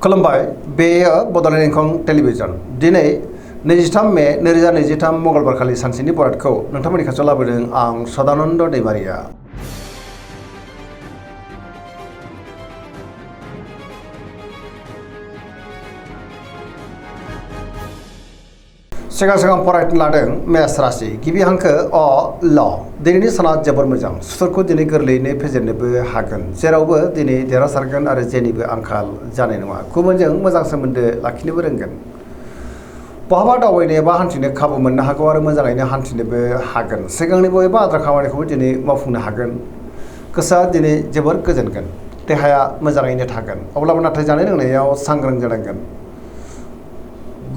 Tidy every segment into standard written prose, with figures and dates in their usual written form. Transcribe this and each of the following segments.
खुलुमबाय बेयो बड'लेण्ड इंखं टेलिभिजन दिनै 23 मे 2023 मंगलबार खालि सानसेनि बरादखौ नोंथांमोननि खाथियाव लाबोदों आं सदानन्द दैमारिया। सिगां फरायनो लादों मेष राशि गिबि हांखो अ ल दिनैनि साना जोबोर मोजां सुथुरखौ दिनै गोरलैयैनो फेजेननोबो हागोन जेरावबो दिनै देरहासारगोन आरो जेनिबो आंखाल जानाय नङा गुबुनजों मोजां सोमोन्दो लाखिनोबो रोंगोन बहाबा दावबायनो एबा हान्थिनो खाबु मोननो हागौ आरो मोजाङैनो हान्थिनोबो हागोन सिगांनि बबेबा आद्रा खामानिखौबो दिनै मावफुंनो हागोन गोसोआ दिनै जोबोर गोजोनगोन देहाया मोजाङैनो थागोन अब्लाबो नाथाय जानाय लोंनायाव सांग्रां जानांगोन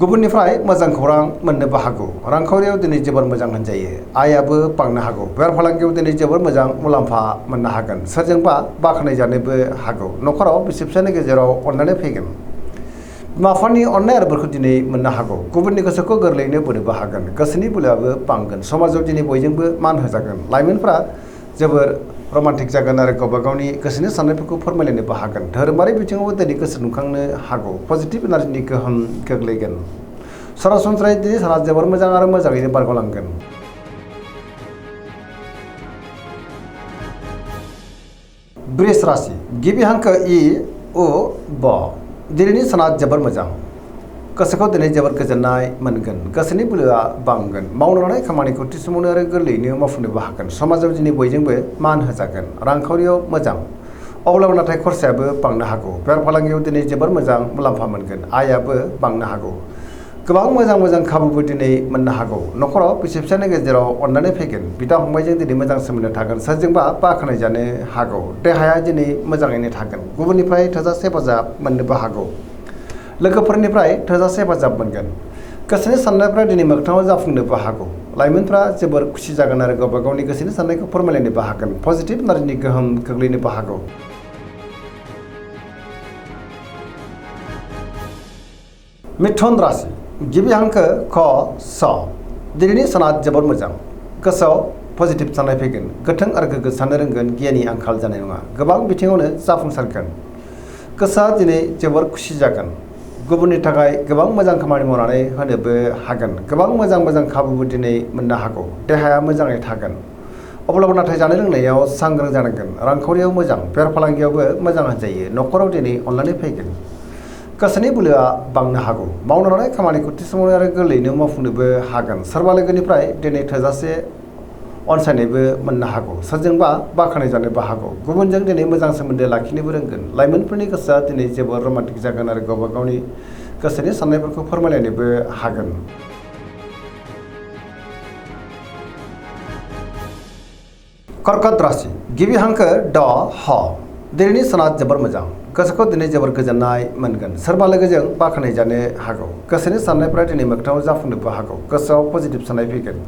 गुबुननिफ्राय मोजां खौरां मोननोबो हागौ रांखावरियाव दिनै जोबोर मोजां होनजायो आयाबो बांनो हागौ बेफार फालांगियाव दिनै जोबोर मोजां मुलाम्फा मोननो हागोन सोरजोंबा बाख्नाय जानोबो हागौ न'खराव बिसि फिसायनि गेजेराव अननानै फैगोन बिमा बिफानि अननाय आरो बोरखौ दिनै मोननो हागौ गुबुननि गोसोखौ गोरलैयैनो बोनोबो हागोन गोसोनि बोलोआबो बांगोन समाजाव दिनै बयजोंबो मान होजागोन लाइमोनफ्रा जोबोर रमान्टिक जागोन आरो गावबा गावनि गोसोनि साननायफोरखौ फोरमायलायनोबो हागोन धोरोमारि बिथिङावबो दिनै गोसो दुंखांनो हागौ पजिटिभ एनार्जिनि गोहोम गोग्लैगोन सरासनस्रायै दिनै साना जोबोर मोजां आरो मोजाङैनो बारग'लांगोन। बृष राशि गिबि हांखो इ उ ब दिनैनि साना जोबोर मोजां गोसोखौ दिनै जोबोर गोजोननाय मोनगोन गोसोनि बोलोआ बांगोन मावनो लानाय खामानिखौ थि समावनो आरो गोरलैयैनो मावफुंनोबो हागोन समाजाव दिनै बयजोंबो मान होजागोन रांखावरियाव मोजां अब्लाबो नाथाय खरसायाबो बांनो हागौ बेफार फालांगियाव दिनै जोबोर मोजां मुलाम्फा मोनगोन आयाबो बांनो हागौ गोबां मोजां खाबुबो दिनै मोननो हागौ न'खराव बिसि फिसायनि गेजेराव अननानै फैगोन बिदा फंबायजों दिनै मोजां सोमोन्दो थागोन सोरजोंबा बाख्नाय जानो हागौ देहाया दिनै मोजाङैनो थागोन गुबुननिफ्राय थोजासे हेफाजाब मोननोबो हागौ लोगोफोरनिफ्राय थोजासे हेफाजाब मोनगोन गोसोनि साननायफ्रा दिनै मोगथाङाव जाफुंनोबो हागौ लाइमोनफ्रा जोबोर खुसि जागोन आरो गावबा गावनि गोसोनि साननायखौ फोरमायलायनोबो हागोन पजिटिभ एनार्जिनि गोहोम गोग्लैनोबो हागौ। मिथुन राशि गिबि हांखो ख स दिनैनि साना जोबोर मोजां गोसोआव पजिटिभ साननाय फैगोन गोथों आरो गोग्गो साननो रोंगोन गियाननि आंखाल जानाय नङा गोबां बिथिङावनो जाफुंसारगोन गोसोआ दिनै जोबोर खुसि जागोन गुबुननि थाखाय गोबां मोजां खामानि मावनानै होनोबो हागोन गोबां मोजां खाबुबो दिनै मोननो हागौ देहाया मोजाङै थागोन अब्लाबो नाथाय जानाय लोंनायाव सांग्रां जानांगोन रांखावरियाव मोजां बेफार फालांगियावबो मोजां होनजायो न'खराव दिनै अननानै फैगोन गोसोनि बोलोआ बांनो हागौ मावनो लानाय खामानिखौ थि समावनो आरो गोरलैयैनो मावफुंनोबो हागोन सोरबा लोगोनिफ्राय दिनै थोजासे अनसायनायबो मोननो हागौ सोरजोंबा बाख्नाय जानोबो हागौ गुबुनजों दिनै मोजां सोमोन्दो लाखिनोबो रोंगोन लाइमोनफोरनि गोसोआ दिनै जोबोर रमान्टिक जागोन आरो गावबा गावनि गोसोनि साननायफोरखौ फोरमायलायनोबो हागोन। कर्कट राशि गिबि हांखो ड ह दिनैनि साना जोबोर मोजां गोसोखौ दिनै जोबोर गोजोननाय मोनगोन सोरबा लोगोजों बाख्नाय जानो हागौ गोसोनि साननायफ्रा दिनै मोगथाङाव जाफुंनोबो हागौ गोसोआव पजिटिभ साननाय फैगोन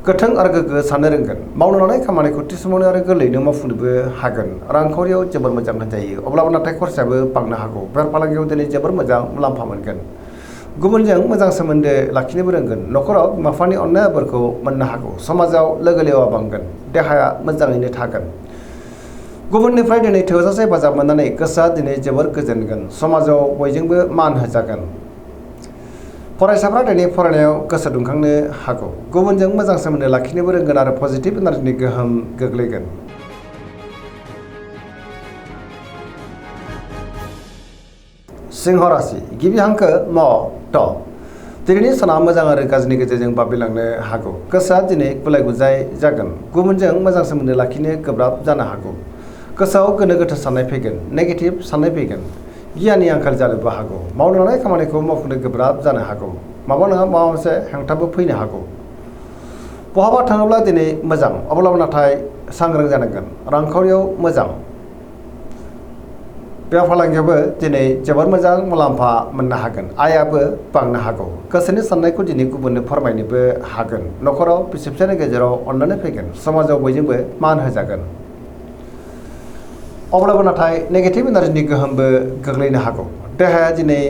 गोथों आरो गोग्गो साननो रोंगोन मावनो लानाय खामानिखौ थि समावनो आरो गोरलैयैनो मावफुंनोबो हागोन रांखावरियाव जोबोर मोजां होनजायो अब्लाबो नाथाय खरसायाबो बांनो हागौ बेफार फालांगियाव दिनै जोबोर मोजां मुलाम्फा मोनगोन गुबुनजों मोजां सोमोन्दो लाखिनोबो रोंगोन न'खराव बिमा बिफानि अननाय बोरखौ मोननो हागौ समाजाव लोगो लेवा बांगोन देहाया मोजाङैनो थागोन गुबुननिफ्राय दिनै थोजासे हेफाजाब मोननानै गोसोआ दिनै जोबोर गोजोनगोन समाजाव बयजोंबो मान होजागोन फरायसाफ्रा दिनै फरायनायाव गोसो दुंखांनो हागौ गुबुनजों मोजां सोमोन्दो लाखिनोबो रोंगोन आरो पजिटिभ एनार्जिनि गोहोम गोग्लैगोन। सिंह राशि गिबि हांखो म ट दिनैनि साना मोजां आरो गाज्रिनि गेजेरजों बाबेलांनो हागौ गोसोआ दिनै गुलाय गुजाय जागोन गुबुनजों मोजां सोमोन्दो लाखिनो गोब्राब जानो हागौ गोसोआव गोनो गोथो साननाय फैगोन नेगेटिभ साननाय फैगोन गियाननि आंखाल जानोबो हागौ मावनो लानाय खामानिखौ मावफुंनो गोब्राब जानो हागौ माबा नङा माबा मोनसे हेंथाबो फैनो हागौ बहाबा थाङोब्ला दिनै मोजां अब्लाबो नाथाय सांग्रां जानांगोन रांखावरियाव मोजां बेफार फालांगियावबो दिनै जोबोर मोजां मुलाम्फा मोननो हागोन आयाबो बांनो हागौ गोसोनि साननायखौ दिनै गुबुननो फोरमायनोबो हागोन न'खराव बिसि फिसायनि गेजेराव अननानै फैगोन समाजाव बयजोंबो मान होजागोन अब्लाबो नाथाय नेगेटिभ एनार्जिनि गोहोमबो गोग्लैनो हागौ देहाया दिनै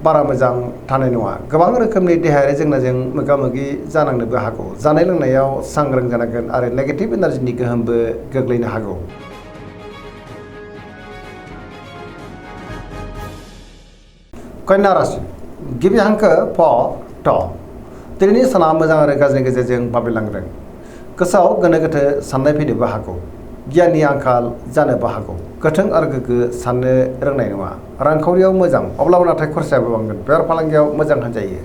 बारा मोजां थानाय नङा गोबां रोखोमनि देहायारि जेंनाजों मोगा मोगि जानांनोबो हागौ जानाय लोंनायाव सांग्रां जानांगोन आरो नेगेटिभ एनार्जिनि गोहोमबो गोग्लैनो हागौ। कन्या राशि गिबि हांखो फ ट दिनैनि साना मोजां आरो गाज्रिनि गेजेरजों बाबेरलांदों गोसोआव गोनो गोथो साननाय फैनोबो हागौ गियाननि आंखाल जानोबो हागौ गोथों आरो गोग्गो साननो रोंनाय नङा रांखावरियाव मोजां अब्लाबो नाथाय खरसायाबो बांगोन बेफार फालांगियाव मोजां होनजायो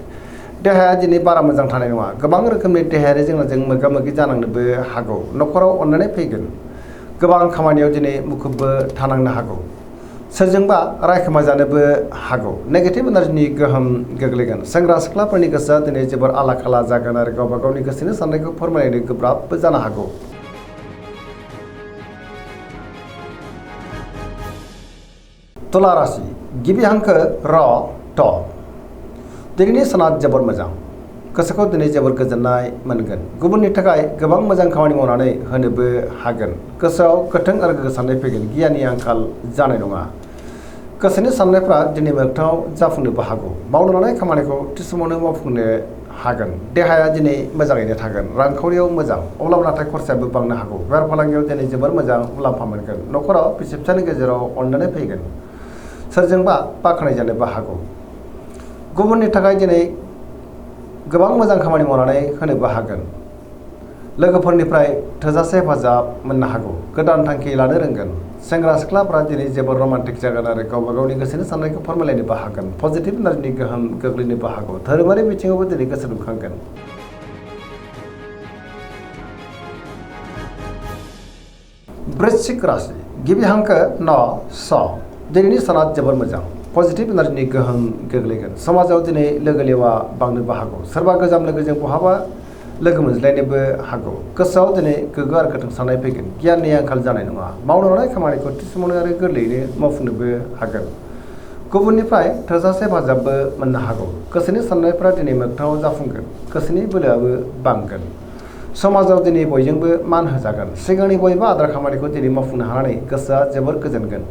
देहाया दिनै बारा मोजां थानाय नङा गोबां रोखोमनि देहायारि जेंनाजों मोगा मोगि जानांनोबो हागौ न'खराव अननानै फैगोन गोबां खामानियाव दिनै मुखुबबो थानांनो हागौ सोरजोंबा रायखोमा जानोबो हागौ नेगेटिभ एनार्जिनि गोहोम गोग्लैगोन सेंग्रा सिख्लाफोरनि गोसोआ दिनै जोबोर आला खाला जागोन आरो गावबा गावनि गोसोनि साननायखौ फोरमायनो गोब्राबबो जानो हागौ तुला राशि गिबि हांखो र ट दिनैनि साना जोबोर मोजां गोसोखौ दिनै जोबोर गोजोननाय मोनगोन गुबुननि थाखाय गोबां मोजां खामानि मावनानै होनोबो हागोन गोसोआव गोथों आरो गोग्गो साननाय फैगोन गियाननि आंखाल जानाय नङा गोसोनि साननायफ्रा दिनै मोगथाङाव जाफुंनोबो हागौ मावनो लानाय खामानिखौ थि समावनो मावफुंनो हागोन देहाया दिनै मोजाङैनो थागोन रांखावरियाव मोजां अब्लाबो नाथाय खरसायाबो बांनो हागौ बेफार फालांगियाव दिनै जोबोर मोजां मुलाम्फा मोनगोन न'खराव बिसि फिसानि गेजेराव अननानै फैगोन सोरजोंबा बाख्नाय जानोबो हागौ गुबुननि थाखाय दिनै गोबां मोजां खामानि मावनानै होनोबो हागोन लोगोफोरनिफ्राय थोजासे हेफाजाब मोननो हागौ गोदान थांखि लानो रोंगोन सेंग्रा सिख्लाफ्रा दिनै जोबोर रमान्टिक जागोन आरो गावबा गावनि गोसोनि साननायखौ फोरमायलायनोबो हागोन पजिटिभ एनार्जिनि गोहोम गोग्लैनोबो हागौ धोरोमारि बिथिङावबो दिनै गोसो दुंखांगोन वृश्चिक राशि गिबि हांखो न स दिनैनि साना जोबोर मोजां पजिटिभ एनार्जिनि गोहोम गोग्लैगोन समाजाव दिनै लोगो लेवा बांनोबो हागौ सोरबा गोजाम लोगोजों बहाबा लोगो मोनज्लायनोबो हागौ गोसोआव दिनै गोग्गो आरो गोथों साननाय फैगोन गियाननि आंखाल जानाय नङा मावनो लानाय खामानिखौ थि समावनो आरो गोरलैयैनो मावफुंनोबो हागोन गुबुननिफ्राय थोजासे हेफाजाबबो मोननो हागौ गोसोनि साननायफ्रा दिनै मोगथाङाव जाफुंगोन गोसोनि बोलोआबो बांगोन समाजाव दिनै बयजोंबो मान होजागोन सिगांनि बयबो आद्रा खामानिखौ दिनै मावफुंनो हानानै गोसोआ जोबोर गोजोनगोन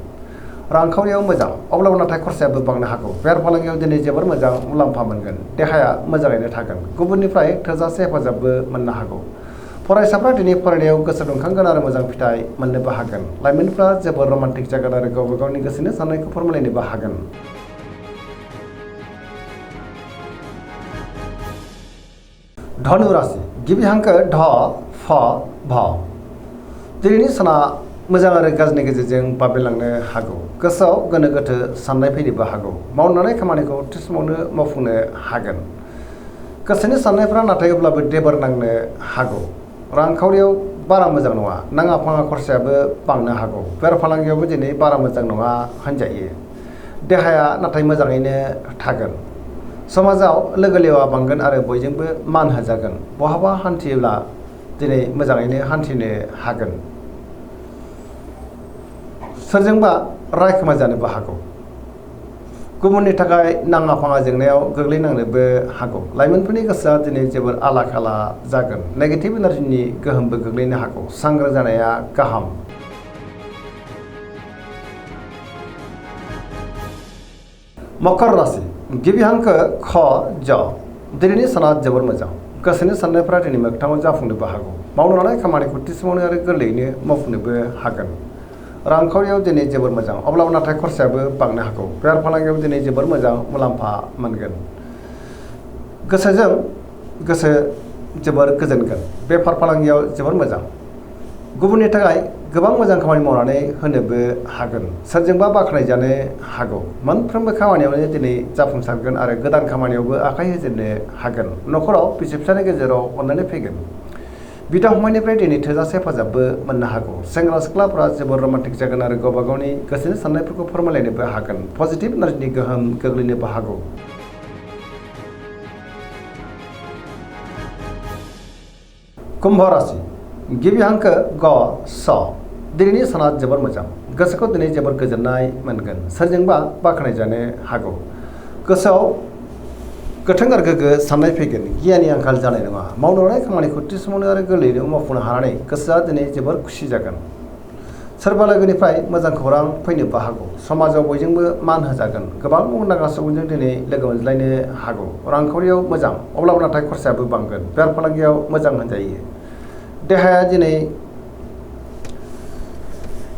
रांखावरियाव मोजां अब्लाबो नाथाय खरसायाबो बांनो हागौ बेफार फालांगियाव दिनै जोबोर मोजां मुलाम्फा मोनगोन देहाया मोजाङैनो थागोन गुबुननिफ्राय थोजासे हेफाजाबबो मोननो हागौ फरायसाफ्रा दिनै फरायनायाव गोसो दुंखांगोन आरो मोजां फिथाइ मोननोबो हागोन लाइमोनफ्रा जोबोर रमान्टिक जागोन आरो गावबा गावनि गोसोनि साननायखौ फोरमायलायनोबो हागोन धनु राशि गिबि हांखो ढ फ भ दिनैनि साना मोजां आरो गाज्रिनि गेजेरजों बाबेरलांनो हागौ गोसोआव गोनो गोथो साननाय फैनोबो हागौ मावनो लानाय खामानिखौ थि समावनो मावफुंनो हागोन गोसोनि साननायफ्रा नाथाय अब्लाबो देबार नांनो हागौ रांखावरियाव बारा मोजां नङा नाङा फाङा खरसायाबो बांनो हागौ बेफार फालांगियावबो दिनै बारा मोजां नङा होनजायो देहाया नाथाय मोजाङैनो थागोन समाजाव लोगो लेवा बांगोन आरो बयजोंबो मान होजागोन बहाबा हान्थियोब्ला दिनै मोजाङैनो हान्थिनो हागोन सोरजोंबा रायखोमा जानोबो हागौ गुबुननि थाखाय नाङा फाङा जेंनायाव गोग्लैनांनोबो हागौ लाइमोनफोरनि गोसोआ दिनै जोबोर आला खाला जागोन नेगेटिभ एनार्जिनि गोहोमबो गोग्लैनो हागौ सांग्रां जानाया गाहाम मकर राशि गिबि हांखो ख ज दिनैनि साना जोबोर मोजां गोसोनि साननायफ्रा दिनै मोगथाङाव जाफुंनोबो हागौ मावनो लानाय खामानिखौ थि समावनो आरो गोरलैयैनो मावफुंनोबो हागोन रांखावरियाव दिनै जोबोर मोजां अब्लाबो नाथाय खरसायाबो बांनो हागौ बेफार फालांगियाव दिनै जोबोर मोजां मुलाम्फा मोनगोन गोसोजों गोसो जोबोर गोजोनगोन बेफार फालांगियाव जोबोर मोजां गुबुननि थाखाय गोबां मोजां खामानि मावनानै होनोबो हागोन सोरजोंबा बाख्नायजानो हागौ मोनफ्रोमबो खामानियावनो दिनै जाफुंसारगोन आरो गोदान खामानियावबो आखाइ होजेननो हागोन न'खराव बिसि फिसानि गेजेराव अननानै फैगोन बिदा फंबायनिफ्राय दिनै थोजासे हेफाजाबबो मोननो हागौ सेंग्रा सिख्लाफ्रा जोबोर रमान्टिक जागोन आरो गावबा गावनि गोसोनि साननायफोरखौ फोरमायलायनोबो हागोन पजिटिभ एनार्जिनि गोहोम गोग्लैनोबो हागौ कुम्भ राशि गिबि हांखो ग स दिनैनि साना जोबोर मोजां गोसोखौ दिनै जोबोर गोजोननाय मोनगोन सोरजोंबा बाख्नायजानो हागौ गोसोआव गोथों आरो गोग्गो साननाय फैगोन गियाननि आंखाल जानाय नङा मावनो लानाय खामानिखौ थि समावनो आरो गोरलैयैनो मावफुंनो हानानै गोसोआ दिनै जोबोर खुसि जागोन सोरबा लोगोनिफ्राय मोजां खौरां फैनोबो हागौ समाजाव बयजोंबो मान होजागोन गोबां मुंदांखा सुबुंजों दिनै लोगो मोनज्लायनो हागौ रांखावरियाव मोजां अब्लाबो नाथाय खरसायाबो बांगोन बेफार फालांगियाव मोजां होनजायो देहाया दिनै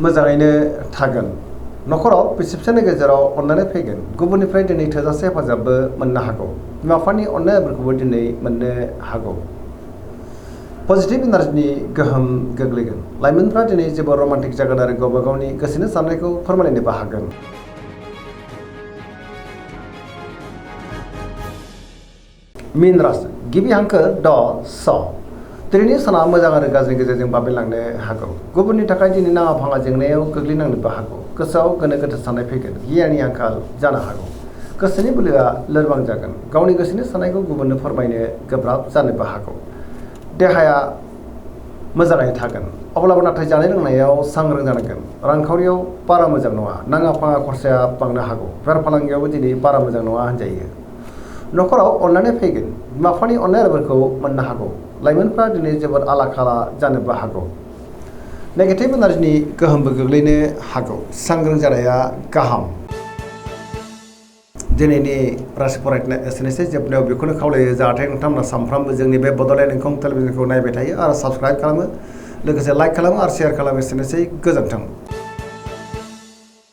मोजाङैनो थागोन नखराव बिसि-फिसायनि गेजेराव अनलायनाय फैगोन। गुबुननिफ्राय दिनै थोजासे हेफाजाबबो मोननो हागौ। बिमा-बिफानि अननायफोरखौबो दिनै मोननो हागौ। पजिटिभ एनार्जिनि गोहोम गोग्लैगोन। लाइमोनफ्रा दिनै जोबोद रमान्टिक जागोन आरो गावबा गावनि गोसोनि साननायखौ फोरमायलायनोबो हागोन। मीन राशि गिबि हांखो ड स। दिनैनि साना मोजां आरो गाज्रि गेजेरजों बाबेनलांनो हागौ। गुबुननि थाखाय दिनै नाङा-फाङा जेंनायाव गोग्लैनांनोबो हागौ। गोसोआव गोनो-गोथो साननाय फैगोन। गियाननि आंखाल जानो हागौ। गोसोनि बोलोआ लोरबां जागोन। गावनि गोसोनि साननायखौ गुबुननो फोरमायनो गोब्राब जानोबो हागौ। देहाया मोजाङै थागोन। अब्लाबो नाथाय जानाय लोंनायाव सांग्रां जानांगोन। रांखावरियाव बारा मोजां नङा। नाङा-फाङा खरसाया बांनो हागौ। बेफार फालांगियावबो दिनै बारा मोजां नङा होनजायो। नखराव अनलायनाय फैगोन। बिमा-बिफानि अननायफोरखौ मोननो हागौ। लाइमोनफ्रा दिनै जोबोद आला-खाला जानोबो हागौ। नेगेटिभ एनार्जिनि गोहोमबो गोग्लैनो हागौ। सांग्रां जानाया गाहाम। दिनैनि राशि फरायनाया एसेनोसै। जोबनायाव बेखौनो खावलायो जाहाथे नोंथांमोना सानफ्रामबो जोंनि बे बड'लेण्ड इंखं टेलिभिजनखौ नायबाय थायो आरो साबस्क्राइब खालामो, लोगोसे लाइक खालामो आरो शेयार खालामो। एसेनोसै, गोजोन्थों।